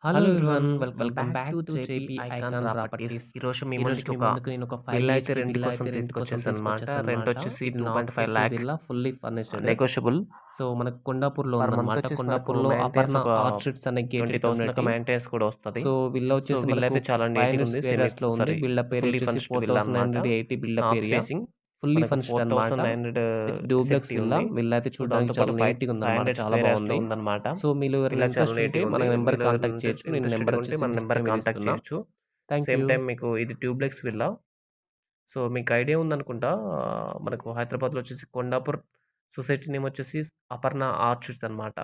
Hello everyone. Welcome back to JP icon properties. ఈరోజు మీ ఈరోజు ముందుకి మీ ఒక ముందుకు నేను ఒక 5 విల్లా అయితే బీహెచ్‌కే రెంట్ విల్లా కోసం అయితే రెంట్ కోసం తీసుకొచ్చేసానమాట. రెంట్ తీసుకొచ్చేసాననమాట. వచ్చేసి ఇది north 2.5 facing lock villa fully furnished. Negotiable. So, మనకు కొండాపూర్‌లో పర్ మంత్ ఉందనమాట. వచ్చేసి మనకు కొండాపూర్‌లో మెయింటెనెన్స్ అపర్ణ ఒక ఆర్చిడ్స్ అనే గేటెడ్ 20,000 దాకా కమ్యూనిటీ. మెయింటెనెన్స్ కూడా వస్తది. సో, విల్లా సో, వచ్చేసి విల్లా మనకు అయితే చాలా నీట్‌గా 500 ఉంది. స్క్వేర్ యార్డ్స్‌లో ఉంది. బిల్డప్ ఏరియా ఫుల్లీ వచ్చేసి ఫర్నిష్డ్ విల్లా అనమాట. 4980 built up north area. Facing fully మనకు ఫర్నిష్డ్ అనమాట. 4,900 విత్ డూప్లెక్స్ సెఫ్టీ విల్లా. ఉంది. విల్లా అయితే సో, చూడడానికి దాంతో చాలా పాటు నీట్‌గా ఉందనమాట. 500 చాలా స్క్వేర్ యార్డ్స్‌లో బాగుంది. ఉందన్నమాట. సో, మీలో ఎవరైనా విల్లా చాలా ఇంట్రెస్ట్ ఉంటే నీట్‌గా మన ఉంది. నెంబర్‌కి మీలో ఎవరైనా కాంటాక్ట్ చేయొచ్చు. నేను ఇంట్రెస్టెడ్‌గా నెంబర్ ఉంటే వచ్చేసి మన నెంబర్ డిస్క్రిప్షన్‌లో కాంటాక్ట్ ఇస్తున్నా. చేయొచ్చు. Thank same you. టైమ్ మీకు ఇది ట్యూబ్లెక్స్ విల్లా. సో, మీకు ఐడియా ఉందనుకుంటా. మనకు హైదరాబాద్‌లో వచ్చేసి కొండాపూర్ సొసైటీ నేమ్ వచ్చేసి అపర్ణ ఆర్చిడ్స్ అనమాట.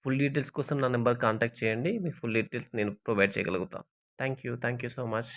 ఫుల్ డీటెయిల్స్ కోసం నా నెంబర్‌కి కాంటాక్ట్ చేయండి. మీకు ఫుల్ డీటెయిల్స్ నేను ప్రొవైడ్ చేయగలుగుతా. Thank you so much.